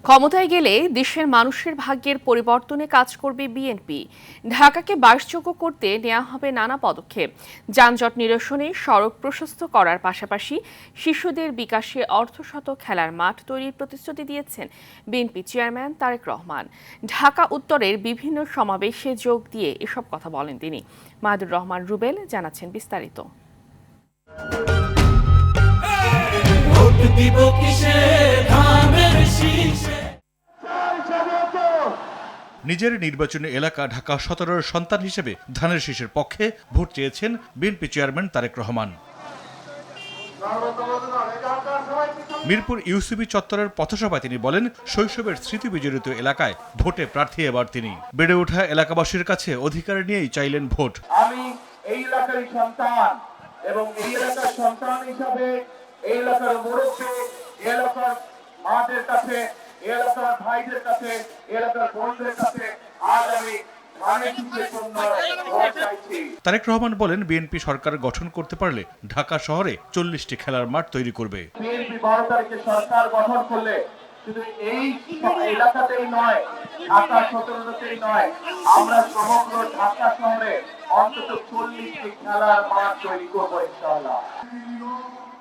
ক্ষমতায় গেলে দেশের মানুষের ভাগ্যের পরিবর্তনে কাজ করবে বিএনপি। ঢাকাকে বাসযোগ্য করতে নেওয়া হবে নানা পদক্ষেপ। যানজট নিরসনে সড়ক প্রশস্ত করার পাশাপাশি শিশুদের বিকাশে অর্ধশত খেলার মাঠ তৈরির প্রতিশ্রুতি দিয়েছেন বিএনপি চেয়ারম্যান তারেক রহমান। ঢাকা উত্তরের বিভিন্ন সমাবেশে যোগ দিয়ে এসব কথা বলেন তিনি। মাহাদুর রহমান রুবেল জানাচ্ছেন বিস্তারিত। নিজের নির্বাচনী এলাকা ঢাকা ১৭-র সন্তান হিসেবে ধানের শীষের পক্ষে ভোট চেয়েছেন BNP chairman Tarique Rahman. Mirpur UCB চত্বরের পথসভায় তিনি বলেন, শৈশবের স্মৃতি বিজড়িত এলাকায় ভোটে প্রার্থী এবার তিনি। বেড়ে ওঠা এলাকাবাসীর কাছে অধিকার নিয়েই চাইলেন ভোট। আমি এই এলাকারই সন্তান এবং এই এলাকার সন্তান হিসাবে এই এলাকার মুরব্বী, এলাকার মাদের কাছে, এলাকার ভাইদের কাছে, এলাকার বোনদের কাছে আজ আমি তারেক রহমান বলেন, বিএনপি সরকার গঠন করতে পারলে ঢাকা শহরে ৪০টি খেলার মাঠ তৈরি করবে। বিএনপি ১২ তারিখে সরকার গঠন করলে শুধু এই এলাকাতেই নয়, ঢাকা ১৭তেই নয়, আমরা সমগ্র ঢাকা শহরে অন্তত ৪০টি খেলার মাঠ তৈরি করবো ইনশাআল্লাহ।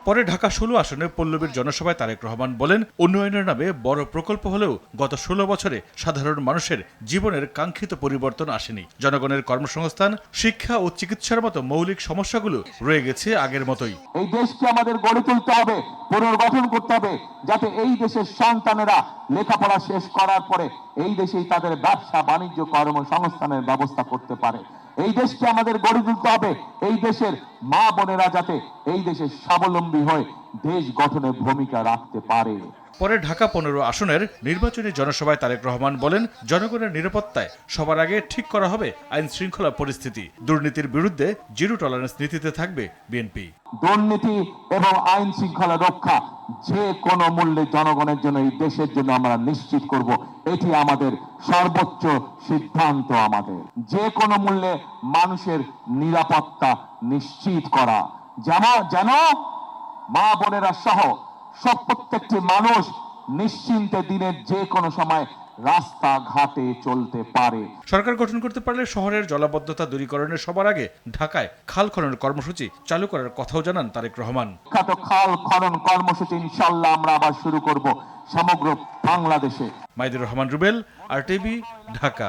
পরে ঢাকা ১৬ আসনে পল্লবীর জনসভায় তারেক রহমান বলেন, উন্নয়নের নামে বড় প্রকল্প হলেও গত ১৬ বছরে সাধারণ মানুষের জীবনের কাঙ্ক্ষিত পরিবর্তন আসেনি। জনগণের কর্মসংস্থান, শিক্ষা ও চিকিৎসার মতো মৌলিক সমস্যাগুলো রয়ে গেছে আগের মতোই। এই দেশকে আমাদের গড়ে তুলতে হবে, পুনর্গঠন করতে হবে, যাতে এই দেশের সন্তানেরা লেখাপড়া শেষ করার পরে এই দেশেই তাদের ব্যবসা বাণিজ্য কর্মসংস্থানের ব্যবস্থা করতে পারে। এই দেশকে আমাদের গড়ে তুলতে হবে, এই দেশের মা বোনেরা যাতে এই দেশের স্বাবলম্বী হয়ে দেশ গঠনে ভূমিকা রাখতে পারে। পরে ঢাকা ১৫ আসনের নির্বাচনী জনসভায় তারেক রহমান বলেন, জনগণের নিরাপত্তায় সবার আগে ঠিক করা হবে আইন শৃঙ্খলা পরিস্থিতি। দুর্নীতির বিরুদ্ধে জিরো টলারেন্স নীতিতে থাকবে বিএনপি। দুর্নীতি এবং আইন শৃঙ্খলা রক্ষা যে কোনো মূল্যে জনগণের জন্য, এই দেশের জন্য আমরা নিশ্চিত করব। এটি আমাদের সর্বোচ্চ সিদ্ধান্ত। আমাদের যে কোনো মূল্যে মানুষের নিরাপত্তা নিশ্চিত করা, যেন মা বোনেরা সহ সব প্রত্যেকটি মানুষ নিশ্চিন্তে দিনের যে কোনো সময় রাস্তাঘাটে চলতে পারে। সরকার গঠন করতে পারলে শহরের জলাবদ্ধতা দূরীকরণের সবার আগে ঢাকায় খাল খননের কর্মসূচি চালু করার কথাও জানান তারেক রহমান। খাল খনন কর্মসূচি ইনশাআল্লাহ আমরা আবার শুরু করব সমগ্র বাংলাদেশে। মাহিদুর রহমান রুবেল, RTV, ঢাকা।